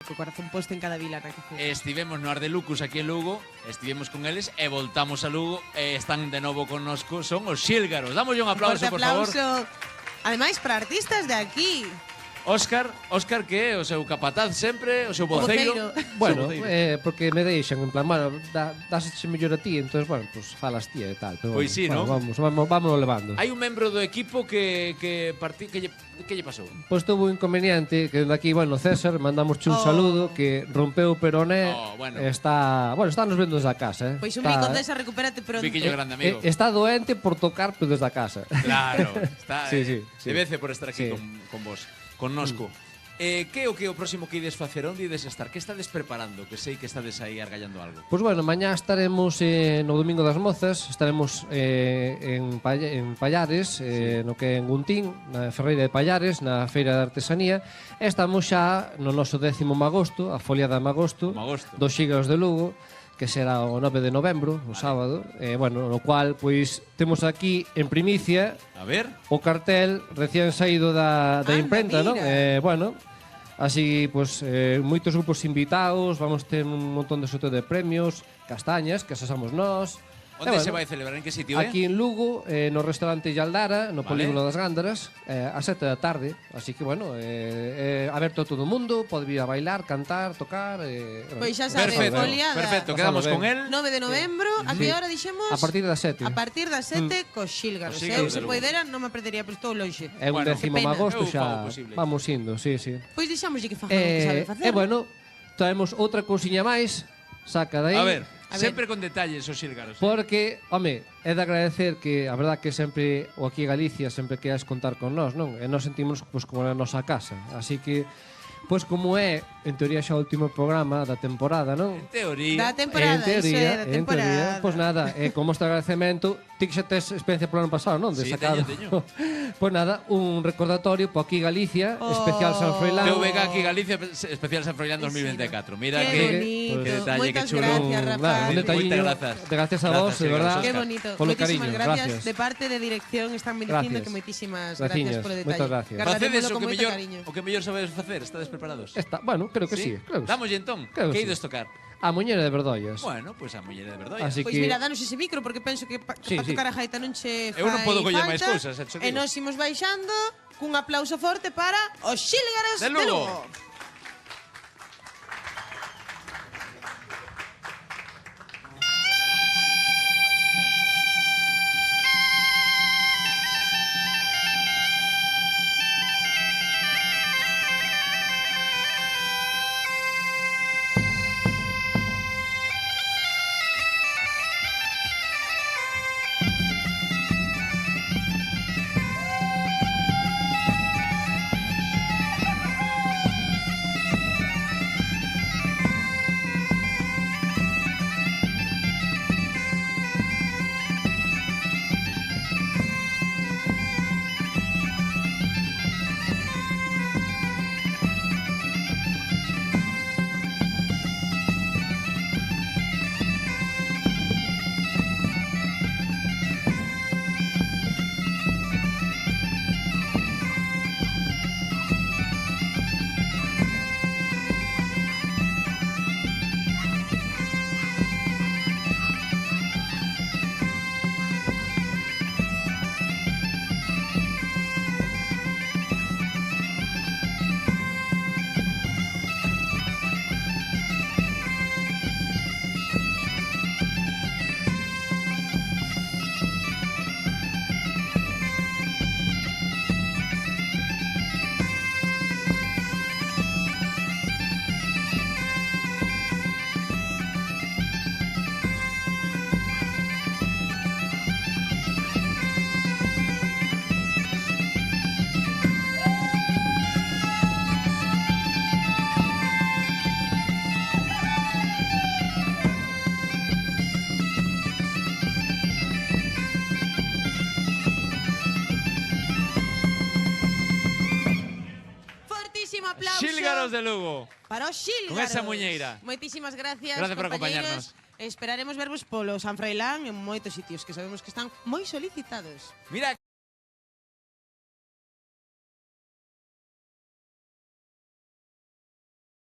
co corazón posto en cada vila na que foi. Estivemos no Ardelucus aquí en Lugo, estivemos con eles e voltamos a Lugo e están de novo connosco, son os Xílgaros. Dámoslle un aplauso, por favor. Ademais, para artistas de aquí. Óscar que é o seu capataz sempre, o seu voceiro. Bueno, porque me deixan, en plan, bueno, dáseche mellor a ti, entonces, bueno, pues falas ti e tal. Pois sí, non? Vámonos levando. Hai un membro do equipo que lle pasou? Pois tuvo un inconveniente, que daqui, bueno, César, mandamos un saludo, que rompeu o peroné, está nos vendo desde a casa, Pois un rico desa, recupérate pronto. Piquiño grande amigo. Está doente por tocar, pero desde a casa. Claro, está, sí. Debece por estar aquí con vos. Connosco. Que o próximo que ides facer? Onde ides estar? Que estades preparando? Que sei que estades aí argallando algo. Pois bueno, mañá estaremos no Domingo das Mozas, estaremos en Pallares, no que é en Guntín, na Ferreira de Pallares, na Feira de Artesanía, e estamos xa no noso 10º magosto, a foliada de magosto, dos Xílgaros de Lugo, que será o 9 de novembro, o sábado, bueno, no cual, pois, temos aquí en primicia o cartel recién saído da imprenta, non? Bueno, así, pois, moitos grupos invitados, vamos ter un montón de sorteo de premios, castañas, que asasamos nós. Onde se vai celebrar? En que sitio? Aquí en Lugo, no restaurante Yaldara, no Polígono das Gándaras, a 7 da tarde. Así que, bueno, aberto a todo o mundo, pode vir a bailar, cantar, tocar. Pois xa sabe, foliada. Perfecto, quedamos con él. 9 de novembro, a que hora dixemos? A partir das 7. A partir das 7, cos Xílgaros. Eu, se poidera, non me perdería, pero estou lonxe. É un 10º magosto, xa vamos indo, sí. Pois deixámoslle que fagan o que sabe facer. E, bueno, traemos outra cousiña máis, saca dai. A ver. Sempre con detalles os Xílgaros. Porque, home, é de agradecer que a verdad que sempre, o aquí en Galicia, sempre queras contar con nós, non? E nós sentimos pois, como na nosa casa. Así que, pois como é, en teoría xa o último programa da temporada, non? En teoría. Da temporada, da temporada. Pois nada, como este agradecemento, ti que xa tes experiencia polo ano pasado, non? De sacado. Teño. Pois nada, un recordatorio po aquí Galicia, especial San Froilán. TVG aquí Galicia, especial San Froilán 2024. Mira que detalle, que chulo. Gracias, Rafa. Un detalliño, gracias a vos, de verdad. Qué bonito. Moitísimas gracias. De parte de dirección están me dicindo que moitísimas gracias polo detalle. Moitas gracias. Facedes o que mellor sabedes facer, estades preparados? Bueno, creo que sí. Dámoslle entón, que ides tocar? A Muñeira de Verdollas. Bueno, pois a Muñeira de Verdollas. Pois mira, danos ese micro porque penso que para tocar a gaita non che fai Eu non podo coller máis falta. cousas, E nos imos baixando cun aplauso forte para os Xílgaros de Lugo. Xílgaros de Lugo. Para os Xílgaros. Con esa muñeira. Moitísimas gracias, Gracias por compañeros. acompañarnos. Esperaremos vervos polo San Froilán en moitos sitios que sabemos que están moi solicitados. Mira